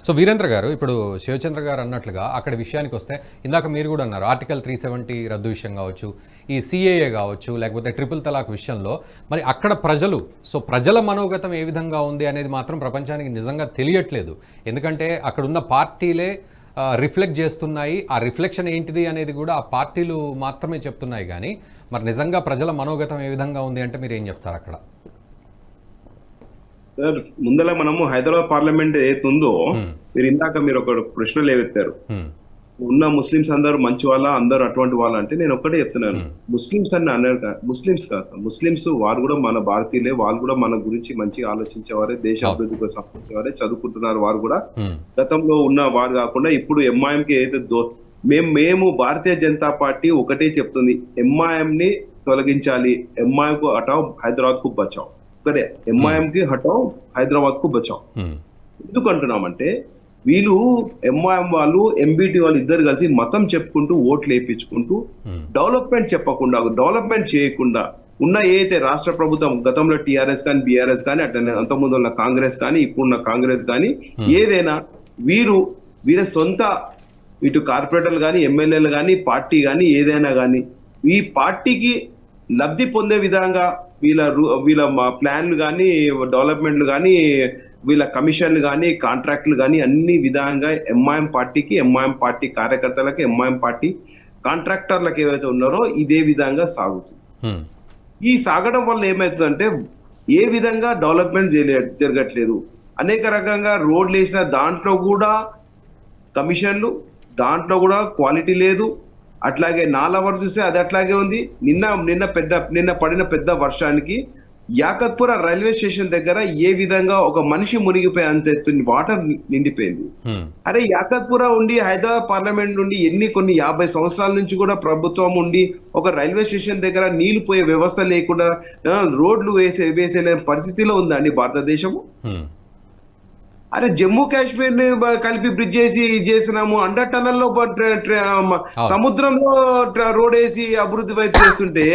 So Virendra గారు, ఇప్పుడు శివచంద్ర గారు అన్నట్లుగా అక్కడ విషయానికి వస్తే, ఇందాక మీరు కూడా అన్నారు ఆర్టికల్ 370 రద్దు విషయం కావచ్చు, ఈ సిఏఏ కావచ్చు, లేకపోతే ట్రిపుల్ తలాక్ విషయంలో మరి అక్కడ ప్రజలు, సో ప్రజల మనోగతం ఏ విధంగా ఉంది అనేది మాత్రం ప్రపంచానికి నిజంగా తెలియట్లేదు. ఎందుకంటే అక్కడున్న పార్టీలే రిఫ్లెక్ట్ చేస్తున్నాయి. ఆ రిఫ్లెక్షన్ ఏంటిది అనేది కూడా ఆ పార్టీలు మాత్రమే చెప్తున్నాయి. కానీ మరి నిజంగా ప్రజల మనోగతం ఏ విధంగా ఉంది అంటే మీరు ఏం చెప్తారు అక్కడ? సార్, ముందల మనము హైదరాబాద్ పార్లమెంట్ ఏతుందో మీరు ఇందాక మీరు ఒక ప్రశ్నలు ఏవెత్తారు. ఉన్న ముస్లిమ్స్ అందరూ మంచి వాళ్ళ, అందరూ అటువంటి వాళ్ళ అంటే నేను ఒక్కటే చెప్తున్నాను, ముస్లిమ్స్ అని అన్నారు. ముస్లిమ్స్ కాదు సార్, ముస్లిమ్స్ వారు కూడా మన భారతీయులే, వాళ్ళు కూడా మన గురించి మంచిగా ఆలోచించేవారే, దేశ అభివృద్ధి కోసం ఆలోచించేవారే, చదువుకుంటున్నారు. వారు కూడా గతంలో ఉన్న వారు కాకుండా ఇప్పుడు ఎంఐఎంకి ఏదైతే మేము భారతీయ జనతా పార్టీ ఒకటే చెప్తుంది, ఎంఐఎం ని తొలగించాలి, ఎంఐఎం కు హటావ్, హైదరాబాద్ కు బచావ్. ఒకటే, ఎంఐఎం కి హటావ్, హైదరాబాద్ కు బచావ్. ఎందుకు అంటున్నామంటే వీళ్ళు ఎంఐఎం వాళ్ళు, ఎంబీటీ వాళ్ళు ఇద్దరు కలిసి మతం చెప్పుకుంటూ ఓట్లు వేయించుకుంటూ డెవలప్మెంట్ చెప్పకుండా, డెవలప్మెంట్ చేయకుండా ఉన్న ఏదైతే రాష్ట్ర ప్రభుత్వం గతంలో టీఆర్ఎస్ కానీ, బీఆర్ఎస్ కానీ, అట్లనే అంతకుముందు ఉన్న కాంగ్రెస్ కానీ, ఇప్పుడున్న కాంగ్రెస్ కానీ, ఏదైనా వీరి సొంత ఇటు కార్పొరేటర్లు కానీ, ఎమ్మెల్యేలు కానీ, పార్టీ కానీ, ఏదైనా కానీ ఈ పార్టీకి లబ్ధి పొందే విధంగా వీళ్ళ ప్లాన్లు కానీ, డెవలప్మెంట్లు కానీ, వీళ్ళ కమిషన్లు కానీ, కాంట్రాక్ట్లు కానీ అన్ని విధంగా ఎంఐఎం పార్టీకి, ఎంఐఎం పార్టీ కార్యకర్తలకి, ఎంఐఎం పార్టీ కాంట్రాక్టర్లకు ఏవైతే ఉన్నారో ఇదే విధంగా సాగుతుంది. ఈ సాగడం వల్ల ఏమవుతుందంటే ఏ విధంగా డెవలప్మెంట్ జరగట్లేదు. అనేక రకంగా రోడ్లు వేసిన దాంట్లో కూడా కమిషన్లు, దాంట్లో కూడా క్వాలిటీ లేదు. అట్లాగే నాలవర్ చూస్తే అది అట్లాగే ఉంది. నిన్న పడిన పెద్ద వర్షానికి యాకత్పుర రైల్వే స్టేషన్ దగ్గర ఏ విధంగా ఒక మనిషి మునిగిపోయి అంత ఎత్తుని వాటర్ నిండిపోయింది. అరే, యాకత్పుర ఉండి హైదరాబాద్ పార్లమెంట్ నుండి కొన్ని 50 సంవత్సరాల నుంచి కూడా ప్రభుత్వం ఉండి ఒక రైల్వే స్టేషన్ దగ్గర నీళ్లు పోయే వ్యవస్థ లేకుండా రోడ్లు వేసే పరిస్థితిలో ఉందండి భారతదేశము. అరే, జమ్మూ కాశ్మీర్ ని కలిపి బ్రిడ్జ్ చేసినాము, అండర్ టనల్ లో సముద్రంలో రోడ్ వేసి అభివృద్ధి వైపు చేస్తుంటే,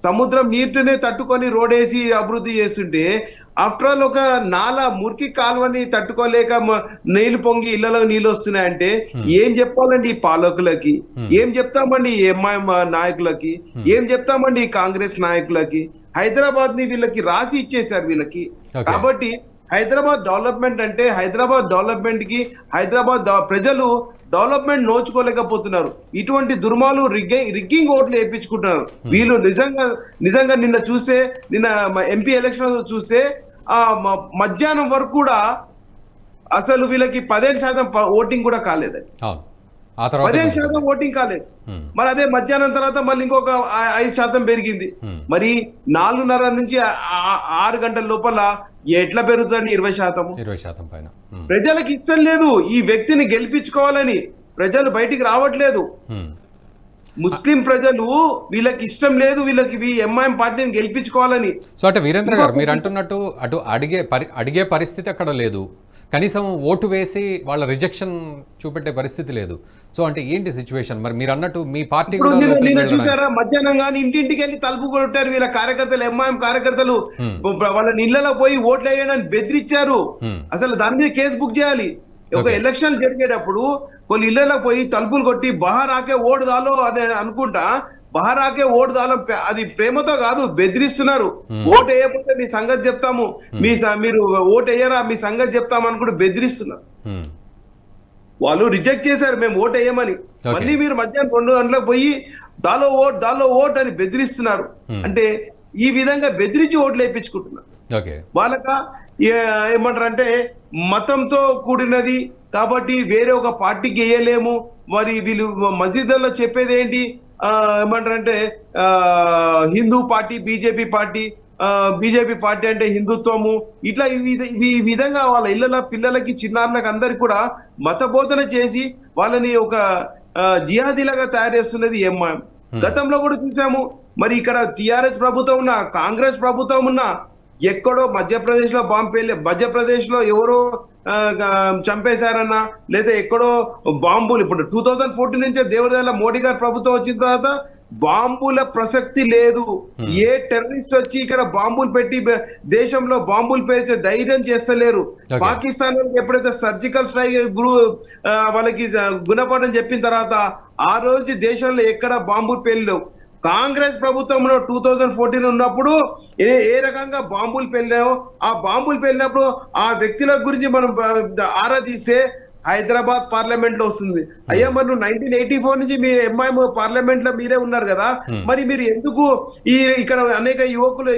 సముద్రం నీటినే తట్టుకొని రోడ్ వేసి అభివృద్ధి చేస్తుంటే, ఆఫ్టర్ ఆల్ ఒక మురికి కాలువని తట్టుకోలేక నీళ్లు పొంగి ఇళ్లలో నీళ్ళు వస్తున్నాయంటే ఏం చెప్పాలండి ఈ పాలకులకి? ఏం చెప్తామండి ఈ ఎంఐఎం నాయకులకి? ఏం చెప్తామండి ఈ కాంగ్రెస్ నాయకులకి? హైదరాబాద్ ని వీళ్ళకి రాసి ఇచ్చేశారు వీళ్ళకి. కాబట్టి హైదరాబాద్ డెవలప్మెంట్ అంటే, హైదరాబాద్ డెవలప్మెంట్ కి ప్రజలు డెవలప్మెంట్ నోచుకోలేకపోతున్నారు. ఇటువంటి దుర్మాలు రిగ్గింగ్ ఓట్లు వేయించుకుంటున్నారు వీళ్ళు. నిజంగా నిన్న ఎంపీ ఎలక్షన్ చూస్తే మధ్యాహ్నం వరకు కూడా అసలు వీళ్ళకి 15% ఓటింగ్ కూడా కాలేదండి. 15% ఓటింగ్ కాలేదు. మరి అదే మధ్యాహ్నం తర్వాత మళ్ళీ ఇంకొక 5% పెరిగింది. మరి 4:30 నుంచి 6 గంటల లోపల ఎట్లా పెరుగుతుంది? 20% పైన. ప్రజలకు ఇష్టం లేదు ఈ వ్యక్తిని గెలిపించుకోవాలని, ప్రజలు బయటికి రావట్లేదు. ముస్లిం ప్రజలు వీళ్ళకి ఇష్టం లేదు, వీళ్ళకి ఎంఐఎం పార్టీని గెలిపించుకోవాలని. సో అంటే వీరేంద్ర గారు మీరు అంటున్నట్టు అటు అడిగే పరిస్థితి అక్కడ లేదు, కనీసం ఓటు వేసి వాళ్ళ రిజెక్షన్ చూపెట్టే పరిస్థితి లేదు. సో అంటే ఏంటి సిచ్యువేషన్? మరి మీరు అన్నట్టు మీ పార్టీ చూసారా, మధ్యాహ్నం కానీ ఇంటింటికి వెళ్ళి తలుపు కొట్టారు వీళ్ళ కార్యకర్తలు, ఎంఐఎం కార్యకర్తలు వాళ్ళ ఇళ్లలో పోయి ఓట్లు వేయడానికి బెదిరించారు. అసలు దాని మీద కేసు బుక్ చేయాలి. ఒక ఎలక్షన్ జరిగేటప్పుడు కొన్ని ఇళ్లలో పోయి తలుపులు కొట్టి బహారాకే ఓటు దాలో అని అనుకుంటా, బహారాకే ఓటు దాలో, అది ప్రేమతో కాదు, బెదిరిస్తున్నారు. ఓటు వేయకపోతే మీ సంగతి చెప్తాము, మీరు ఓటు వేయరా మీ సంగతి చెప్తాము అనుకుంటూ బెదిరిస్తున్నారు. వాళ్ళు రిజెక్ట్ చేశారు మేము ఓటు వేయమని. మళ్ళీ మీరు మధ్యాహ్నం 2 గంటలకు పోయి దాలో ఓట్ అని బెదిరిస్తున్నారు. అంటే ఈ విధంగా బెదిరించి ఓట్లు వేయించుకుంటున్నారు. వాళ్ళక ఏమంటారంటే మతంతో కూడినది కాబట్టి వేరే ఒక పార్టీకి వేయలేము. మరి వీళ్ళు మసీదుల్లో చెప్పేది ఏంటి? ఏమంటారంటే హిందూ పార్టీ, బీజేపీ పార్టీ అంటే హిందుత్వము. ఇట్లా ఈ విధంగా వాళ్ళ ఇళ్ల పిల్లలకి, చిన్నారులకు అందరికి కూడా మత బోధన చేసి వాళ్ళని ఒక జిహాదీలాగా తయారు చేస్తున్నది ఎంఐఎం. గతంలో కూడా చూసాము. మరి ఇక్కడ టిఆర్ఎస్ ప్రభుత్వం ఉన్నా, కాంగ్రెస్ ప్రభుత్వం ఉన్నా, ఎక్కడో మధ్యప్రదేశ్ లో ఎవరో చంపేశారన్నా లేదా ఎక్కడో బాంబులు ఇప్పుడు 2014 నుంచే దేవుడిదల్ల మోడీ గారు ప్రభుత్వం వచ్చిన తర్వాత బాంబుల ప్రసక్తి లేదు. ఏ టెర్రరిస్ట్ వచ్చి ఇక్కడ బాంబులు పెట్టి దేశంలో బాంబులు పేర్చే ధైర్యం చేస్తలేరు. పాకిస్తాన్ వాళ్ళకి ఎప్పుడైతే సర్జికల్ స్ట్రైక్ వాళ్ళకి గుణపాఠం చెప్పిన తర్వాత ఆ రోజు దేశంలో ఎక్కడ బాంబులు పేర్లేవు. కాంగ్రెస్ ప్రభుత్వంలో 2014 ఉన్నప్పుడు ఏ రకంగా బాంబులు పేలినాయో ఆ బాంబులు పేలినప్పుడు ఆ వ్యక్తుల గురించి మనం ఆరా తీస్తే హైదరాబాద్ పార్లమెంట్ లో వస్తుంది. అయ్యా మరి 1984 నుంచి మీ ఎంఐఎం పార్లమెంట్ లో మీరే ఉన్నారు కదా, మరి మీరు ఎందుకు ఇక్కడ అనేక యువకులు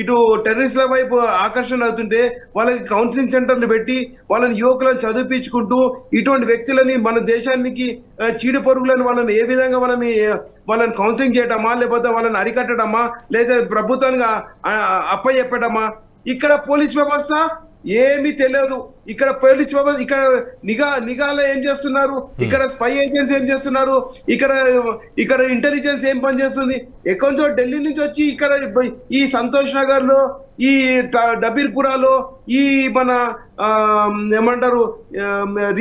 ఇటు టెర్రరిస్ట్ల వైపు ఆకర్షణ అవుతుంటే వాళ్ళకి కౌన్సిలింగ్ సెంటర్లు పెట్టి వాళ్ళని యువకులను చదివించుకుంటూ ఇటువంటి వ్యక్తులని మన దేశానికి చీడు పొరుగులను వాళ్ళని ఏ విధంగా వాళ్ళని కౌన్సిలింగ్ చేయటమా లేకపోతే వాళ్ళని అరికట్టడమా లేదా ప్రభుత్వానికి అప్పచెప్పడమా? ఇక్కడ పోలీస్ వ్యవస్థ ఏమీ తెలియదు. ఇక్కడ పోలీస్ వ్యవస్థ ఇక్కడ నిఘాలో ఏం చేస్తున్నారు, ఇక్కడ స్పై ఏజెన్సీ ఏం చేస్తున్నారు, ఇక్కడ ఇంటెలిజెన్స్ ఏం పనిచేస్తుంది? ఎక్కడో ఢిల్లీ నుంచి వచ్చి ఇక్కడ ఈ సంతోష్ నగర్ లో ఈ డబీర్పురాలో ఈ మన ఏమంటారు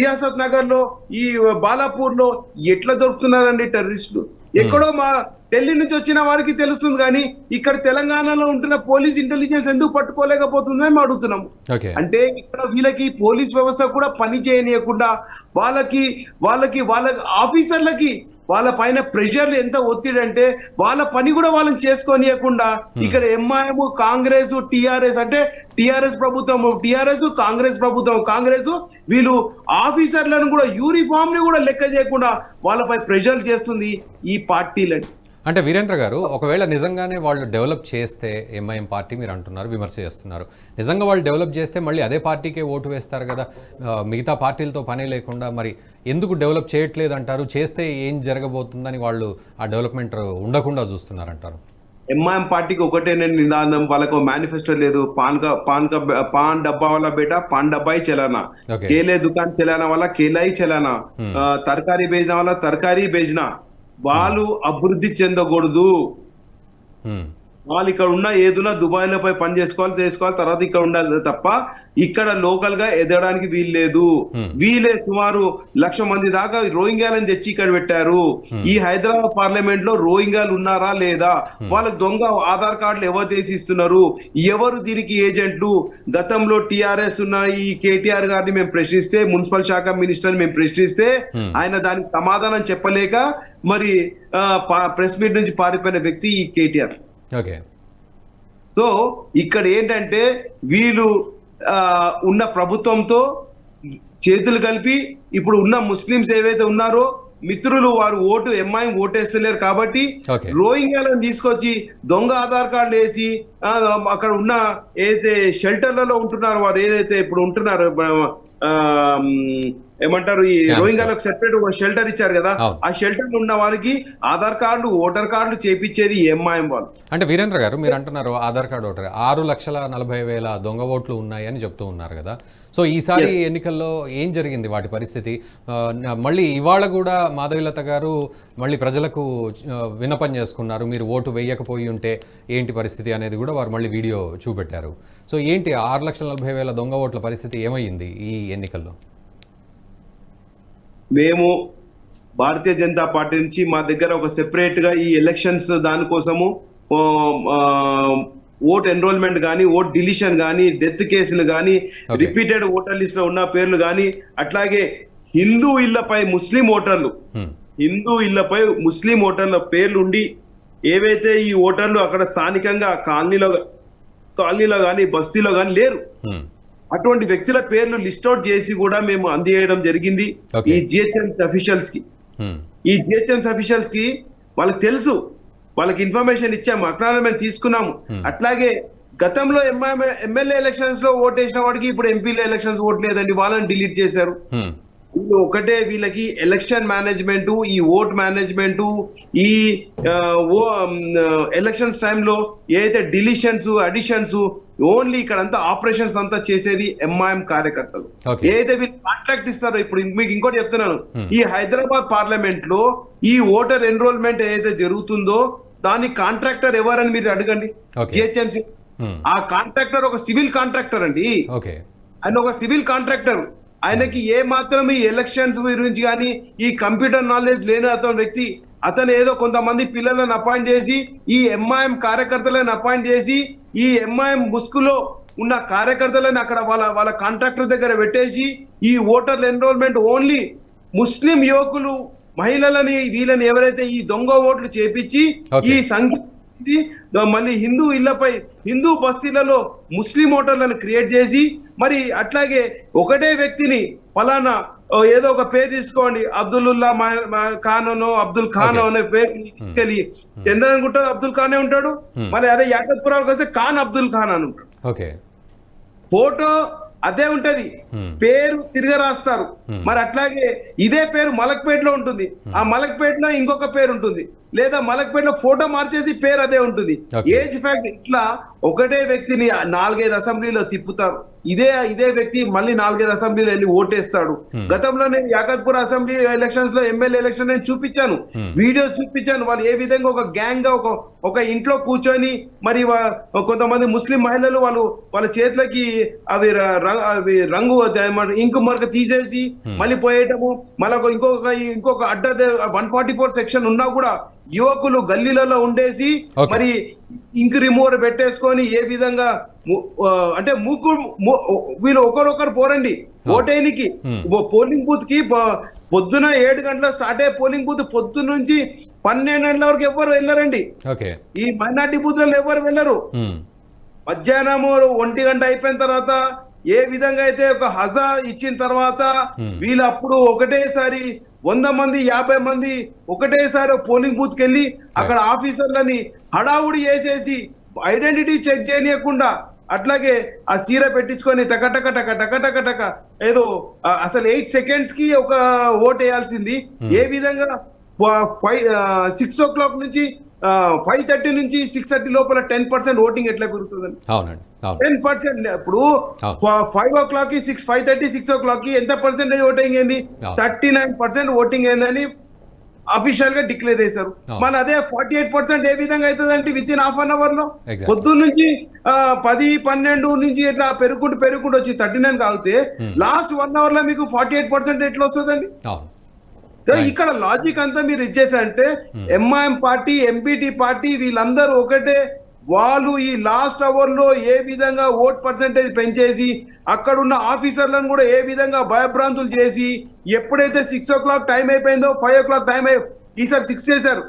రియాసత్ నగర్ లో ఈ బాలాపూర్ లో ఎట్లా దొరుకుతున్నారండి టెర్రరిస్టులు? ఎక్కడో మా ఢిల్లీ నుంచి వచ్చిన వారికి తెలుస్తుంది కానీ ఇక్కడ తెలంగాణలో ఉంటున్న పోలీస్ ఇంటెలిజెన్స్ ఎందుకు పట్టుకోలేకపోతుందని మేము అడుగుతున్నాము. అంటే ఇక్కడ వీళ్ళకి పోలీస్ వ్యవస్థ కూడా పని చేయనీయకుండా వాళ్ళ ఆఫీసర్లకి వాళ్ళ పైన ప్రెషర్లు ఎంత ఒత్తిడి అంటే వాళ్ళ పని కూడా వాళ్ళని చేసుకోనియకుండా ఇక్కడ ఎంఐఎం కాంగ్రెస్ టిఆర్ఎస్ అంటే టిఆర్ఎస్ ప్రభుత్వం కాంగ్రెస్ వీళ్ళు ఆఫీసర్లను కూడా యూనిఫామ్ ని కూడా లెక్క చేయకుండా వాళ్ళపై ప్రెషర్ చేస్తుంది ఈ పార్టీలని. అంటే వీరేంద్ర గారు, ఒకవేళ నిజంగానే వాళ్ళు డెవలప్ చేస్తే ఎంఐఎం పార్టీ మీరు అంటున్నారు, విమర్శ చేస్తున్నారు, నిజంగా వాళ్ళు డెవలప్ చేస్తే మళ్ళీ అదే పార్టీకే ఓటు వేస్తారు కదా, మిగతా పార్టీలతో పని లేకుండా. మరి ఎందుకు డెవలప్ చేయట్లేదు అంటారు? చేస్తే ఏం జరగబోతుందని వాళ్ళు ఆ డెవలప్మెంట్ ఉండకుండా చూస్తున్నారంటారు? ఎంఐఎం పార్టీకి ఒకటే నిదానం, వాళ్ళకు మేనిఫెస్టో లేదు. పాన్ డబ్బా వాళ్ళ బేటా పాన్ డబ్బా ही चलाना, केले दुकान चलाना वाला केला ही चलाना, तरकारी बेचना वाला तरकारी बेचना. వాళ్ళు అభివృద్ధి చెందకూడదు. వాళ్ళు ఇక్కడ ఉన్న ఏదున్నా దుబాయ్ లో పోయి పని చేసుకోవాలి తర్వాత ఇక్కడ ఉండాలి తప్ప ఇక్కడ లోకల్ గా ఎదగడానికి వీల్లేదు. వీలే సుమారు 1,00,000 మంది దాకా రోహింగ్యాలను తెచ్చి ఇక్కడ పెట్టారు. ఈ హైదరాబాద్ పార్లమెంట్ లో రోహింగ్యాలు ఉన్నారా లేదా, వాళ్ళకి దొంగ ఆధార్ కార్డులు ఎవరు తీసి ఇస్తున్నారు, ఎవరు దీనికి ఏజెంట్లు? గతంలో టిఆర్ఎస్ ఉన్న ఈ కేటీఆర్ గారిని మేము ప్రశ్నిస్తే, మున్సిపల్ శాఖ మినిస్టర్ మేము ప్రశ్నిస్తే ఆయన దానికి సమాధానం చెప్పలేక మరి ప్రెస్ మీట్ నుంచి పారిపోయిన వ్యక్తి ఈ కేటీఆర్. సో ఇక్కడ ఏంటంటే వీళ్ళు ఉన్న ప్రభుత్వంతో చేతులు కలిపి ఇప్పుడు ఉన్న ముస్లింస్ ఏవైతే ఉన్నారో మిత్రులు వారు ఎంఐఎం ఓటేస్తలేరు కాబట్టి రోహింగ్యాలను తీసుకొచ్చి దొంగ ఆధార్ కార్డులు వేసి అక్కడ ఉన్న ఏదైతే షెల్టర్లలో ఉంటున్నారో వారు ఏదైతే ఇప్పుడు ఉంటున్నారో ఏమంటారు ఈ రోహింగ్యాలకు సెపరేట్ షెల్టర్ ఇచ్చారు కదా, ఆ షెల్టర్ ఉన్న వారికి ఆధార్ కార్డు ఓటర్ కార్డులు చేపించేది ఎంఐఎం వాళ్ళు. అంటే వీరేంద్ర గారు, మీరు అంటున్నారు ఆధార్ కార్డు ఓటర్ 6,40,000 దొంగ ఓట్లు ఉన్నాయని చెప్తూ ఉన్నారు కదా. సో ఈసారి ఎన్నికల్లో ఏం జరిగింది వాటి పరిస్థితి? మళ్ళీ ఇవాళ కూడా మాధవీలత గారు మళ్ళీ ప్రజలకు విన్నపం చేసుకున్నారు, మీరు ఓటు వేయకపోయి ఉంటే ఏంటి పరిస్థితి అనేది కూడా వారు మళ్ళీ వీడియో చూపెట్టారు. సో ఏంటి 6,40,000 దొంగ ఓట్ల పరిస్థితి ఏమైంది ఈ ఎన్నికల్లో? మేము భారతీయ జనతా పార్టీ నుంచి మా దగ్గర ఒక సెపరేట్ గా ఈ ఎలక్షన్స్ దానికోసము ఓట్ ఎన్రోల్మెంట్ కానీ ఓట్ డిలీషన్ కానీ డెత్ కేసులు కానీ రిపీటెడ్ ఓటర్ లిస్ట్ లో ఉన్న పేర్లు కానీ అట్లాగే హిందూ ఇళ్లపై ముస్లిం ఓటర్ల పేర్లు ఉండి ఏవైతే ఈ ఓటర్లు అక్కడ స్థానికంగా కాలనీలో కానీ బస్తీలో కానీ లేరు అటువంటి వ్యక్తుల పేర్లు లిస్ట్ అవుట్ చేసి కూడా మేము అందజేయడం జరిగింది ఈ జిహెచ్ఎంసీ అఫీషియల్స్ కి. వాళ్ళకి తెలుసు, వాళ్ళకి ఇన్ఫర్మేషన్ ఇచ్చాము, అక్నాలజ్మెంట్ తీసుకున్నాము. అట్లాగే గతంలో ఎమ్మెల్యే ఎలక్షన్స్ లో ఓట్ వేసిన వాడికి ఇప్పుడు ఎంపీల ఎలక్షన్స్ ఓట్ లేదండి, వాళ్ళని డిలీట్ చేశారు. వీళ్ళు ఒకటే వీళ్ళకి ఎలక్షన్ మేనేజ్మెంట్, ఈ ఓట్ మేనేజ్మెంట్, ఈ ఎలక్షన్స్ టైంలో ఏదైతే డిలీషన్స్ అడిషన్స్ ఓన్లీ ఇక్కడ అంతా ఆపరేషన్స్ అంతా చేసేది ఎంఐఎం కార్యకర్తలు. ఏదైతే వీళ్ళు కాంట్రాక్ట్ ఇస్తారో, ఇప్పుడు మీకు ఇంకోటి చెప్తున్నాను, ఈ హైదరాబాద్ పార్లమెంట్ లో ఈ ఓటర్ ఎన్రోల్మెంట్ ఏదైతే జరుగుతుందో దాని కాంట్రాక్టర్ ఎవరని మీరు అడగండి జిహెచ్ఎంసీ. ఆ కాంట్రాక్టర్ ఒక సివిల్ కాంట్రాక్టర్ అండి. ఆయన ఒక సివిల్ కాంట్రాక్టర్. ఆయనకి ఏ మాత్రం ఈ ఎలక్షన్స్ గురించి కానీ ఈ కంప్యూటర్ నాలెడ్జ్ లేని అతని వ్యక్తి. అతను ఏదో కొంతమంది పిల్లలను అపాయింట్ చేసి, ఈ ఎంఐఎం కార్యకర్తలను అపాయింట్ చేసి, ఈ ఎంఐఎం ముసుగులో ఉన్న కార్యకర్తలను అక్కడ వాళ్ళ కాంట్రాక్టర్ దగ్గర పెట్టేసి, ఈ ఓటర్ల ఎన్రోల్మెంట్ ఓన్లీ ముస్లిం యువకులు, మహిళలని, వీళ్ళని ఎవరైతే ఈ దొంగ ఓట్లు చేపించి ఈ సంఖ్య మళ్ళీ హిందూ ఇళ్లపై, హిందూ బస్తీలలో ముస్లిం ఓటర్లను క్రియేట్ చేసి, మరి అట్లాగే ఒకటే వ్యక్తిని ఫలానా ఏదో ఒక పేరు తీసుకోండి, అబ్దుల్లా ఖాన్ అబ్దుల్ ఖాన్ అనే పేరు తీసుకెళ్ళి ఎందుకంటారు అబ్దుల్ ఖానే ఉంటాడు. మరి అదే యాకత్పురాలకు వస్తే ఖాన్ అబ్దుల్ ఖాన్ అని ఉంటాడు. ఫోటో అదే ఉంటది, పేరు తిరిగి రాస్తారు. మరి అట్లాగే ఇదే పేరు మలక్పేటలో ఉంటుంది, ఆ మలక్పేటలో ఇంకొక పేరు ఉంటుంది, లేదా మలక్పేటలో ఫోటో మార్చేసి పేరు అదే ఉంటుంది. ఏజ్ ఫ్యాక్ట్ ఇట్లా ఒకటే వ్యక్తిని 4-5 అసెంబ్లీలో తిప్పుతారు. ఇదే వ్యక్తి మళ్ళీ 4-5 అసెంబ్లీలో వెళ్ళి ఓటేస్తాడు. గతంలో నేను యాకత్పూర్ అసెంబ్లీ ఎలక్షన్స్ లో ఎమ్మెల్యే ఎలక్షన్ నేను చూపించాను, వీడియోస్ చూపించాను. వాళ్ళు ఏ విధంగా ఒక గ్యాంగ్ గా ఒక ఇంట్లో కూర్చొని, మరి కొంతమంది ముస్లిం మహిళలు వాళ్ళ చేతులకి అవి రంగు ఇంకు మరక తీసేసి మళ్ళీ పోయేయటము. మళ్ళీ ఇంకొక అడ్డ 144 సెక్షన్ ఉన్నా కూడా యువకులు గల్లీలలో ఉండేసి మరి ఇంక్ రిమూవర్ పెట్టేసుకొని ఏ విధంగా అంటే వీళ్ళు ఒకరొకరు పోరండి ఓటేనికి. పోలింగ్ బూత్ కి పొద్దున 7 గంటల స్టార్ట్ అయ్యే పోలింగ్ బూత్ పొద్దున్న నుంచి 12 గంటల వరకు ఎవరు వెళ్ళరండి. ఈ మైనార్టీ బూత్ లలో ఎవరు వెళ్ళరు. మధ్యాహ్నం 1 గంట అయిపోయిన తర్వాత ఏ విధంగా అయితే ఒక హజా ఇచ్చిన తర్వాత వీళ్ళు అప్పుడు ఒకటేసారి 100 మంది 50 మంది ఒకటేసారి పోలింగ్ బూత్ కి వెళ్ళి అక్కడ ఆఫీసర్లని హడావుడి చేసేసి ఐడెంటిటీ చెక్ చేయనీయకుండా అట్లాగే ఆ సీర పెట్టించుకొని టక ఏదో అసలు 8 సెకండ్స్ కి ఒక ఓట్ వేయాల్సింది ఏ విధంగా 6 o'clock నుంచి 5:30 నుంచి 6:30 లోపల 10% ఓటింగ్ ఎట్లా పెరుగుతుందండి? 10%. ఇప్పుడు 5 o'clock కి 5:30 6 o'clock కి ఎంత పర్సెంటేజ్ ఓటింగ్ అయింది? 39% ఓటింగ్ అయిందని అఫీషియల్ గా డిక్లేర్ చేశారు. మన అదే 48% ఏ విధంగా అవుతుందంటే within half an hour లో పొద్దున్న నుంచి 10-12 నుంచి ఇట్లా పెరుగుకుంటూ వచ్చి 39 కాగితే లాస్ట్ 1 hour లో మీకు 48% ఎట్లా వస్తుందండి? ఇక్కడ లాజిక్ అంతా మీరు ఇచ్చేసంటే ఎంఐఎం పార్టీ, ఎంపీటీ పార్టీ వీళ్ళందరూ ఒకటే. వాళ్ళు ఈ లాస్ట్ అవర్ లో ఏ విధంగా ఓట్ పర్సెంటేజ్ పెంచేసి అక్కడున్న ఆఫీసర్లను కూడా ఏ విధంగా భయభ్రాంతులు చేసి ఎప్పుడైతే 6 o'clock టైం అయిపోయిందో 5 o'clock టైం ఈసారి 6 చేశారు,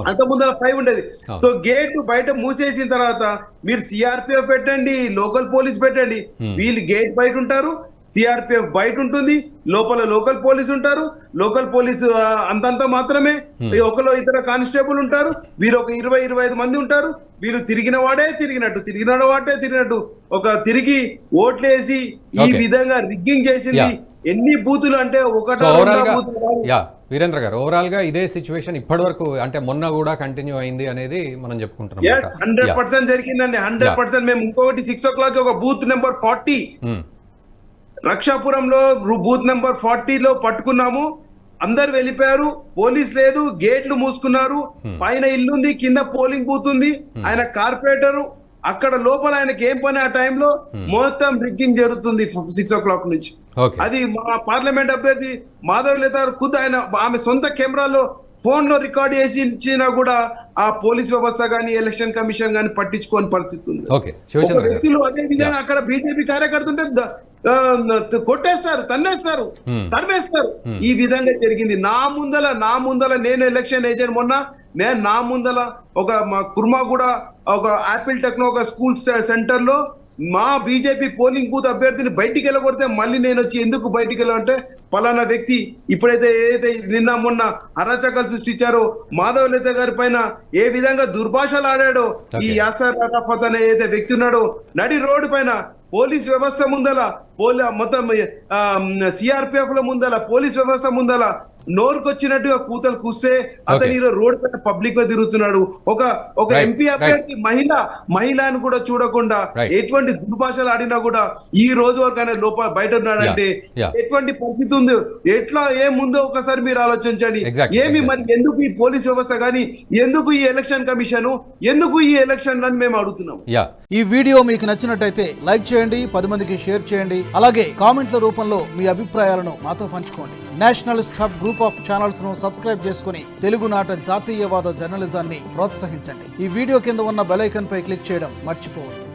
అంత ముందర 5 ఉండేది. సో గేట్ బయట మూసేసిన తర్వాత మీరు సిఆర్పిఎఫ్ పెట్టండి, లోకల్ పోలీస్ పెట్టండి, వీళ్ళు గేట్ బయట ఉంటారు, సిఆర్పిఎఫ్ బయట ఉంటుంది, లోపల లోకల్ పోలీస్ ఉంటారు. లోకల్ పోలీసు అంతంత మాత్రమే, ఒకలో ఇతర కానిస్టేబుల్ ఉంటారు, వీరు ఒక 20-25 మంది ఉంటారు. వీళ్ళు తిరిగిన వాడే తిరిగినట్టు ఒక తిరిగి ఓట్లేసి ఈ విధంగా రిగ్గింగ్ చేసింది. ఎన్ని బూతులు అంటే వీరేంద్ర గారు, ఓవరాల్ గా ఇదే సిచ్యువేషన్ ఇప్పటి వరకు అంటే మొన్న కూడా కంటిన్యూ అయింది అనేది మనం చెప్పుకుంటున్నాం. 100% జరిగిందండి, 100%. మేము ఇంకొకటి 6 o'clock ఒక బూత్ నెంబర్ 40 రక్షాపురంలో బూత్ నెంబర్ 40లో పట్టుకున్నాము. అందరు వెళ్ళిపోయారు, పోలీస్ లేదు, గేట్లు మూసుకున్నారు. పైన ఇల్లుంది, కింద పోలింగ్ బూత్ ఉంది, ఆయన కార్పొరేటరు అక్కడ లోపల ఆయనకి ఏం పని? ఆ టైంలో మొత్తం రిగ్గింగ్ జరుగుతుంది 6 o'clock నుంచి. అది మా పార్లమెంట్ అభ్యర్థి మాధవ్ లత ఆమె సొంత కెమెరాలో ఫోన్ లో రికార్డ్ చేసి ఇచ్చినా కూడా ఆ పోలీస్ వ్యవస్థ గానీ ఎలక్షన్ కమిషన్ గానీ పట్టించుకోని పరిస్థితి ఉంది. వ్యక్తులు అదే విధంగా అక్కడ బీజేపీ కార్యకర్తుంటే కొట్టేస్తారు, తరిమేస్తారు. ఈ విధంగా జరిగింది. నా ముందల నేను ఎలక్షన్ ఏజెంట్ నా ముందల ఒక కుర్మాగూడ ఒక యాపిల్ టెక్నో ఒక స్కూల్ సెంటర్ లో మా బీజేపీ పోలింగ్ బూత్ అభ్యర్థిని బయటికి వెళ్ళగొడితే మళ్ళీ నేను వచ్చి ఎందుకు బయటికి వెళ్ళాలంటే పలానా వ్యక్తి ఇప్పుడైతే ఏదైతే నిన్న మొన్న అరాచకాలు సృష్టించారో మాధవ్ లత గారి పైన ఏ విధంగా దుర్భాషలు ఆడాడో ఈ యాసర్ అరాఫత్ అనే ఏదైతే వ్యక్తి ఉన్నాడో నడి రోడ్డు పైన పోలీస్ వ్యవస్థ ముందల మొత్తం సిఆర్పిఎఫ్ ల ముందల పోలీస్ వ్యవస్థ ముందల నోరుకొచ్చినట్టుగా కూతలు కూస్తే అతని రోడ్ పైన పబ్లిక్ గా తిరుగుతున్నాడు. ఒక ఎంపీ అభ్యర్థి మహిళ అని కూడా చూడకుండా ఎటువంటి దుర్భాషలు ఆడినా కూడా ఈ రోజు వరకు ఆయన లోపల బయట ఉన్నాడంటే ఎటువంటి పరిస్థితి ఉంది? ఎట్లా ఏముందో ఒకసారి మీరు ఆలోచించండి. ఏమి మరి ఎందుకు ఈ పోలీస్ వ్యవస్థ కానీ, ఎందుకు ఈ ఎలక్షన్ కమిషన్, ఎందుకు ఈ ఎలక్షన్ అని మేము అడుగుతున్నాం. ఈ వీడియో మీకు నచ్చినట్టయితే లైక్ చేయండి, 10 మందికి షేర్ చేయండి. అలాగే కామెంట్ల రూపంలో మీ అభిప్రాయాలను మాతో పంచుకోండి. Nationalist hub group of channels ను సబ్స్క్రైబ్ చేసుకుని తెలుగునాట జాతీయవాద జర్నలిజాన్ని ప్రోత్సహించండి. ఈ వీడియో కింద ఉన్న బెల్ ఐకాన్ పై క్లిక్ చేయడం మర్చిపోవద్దు.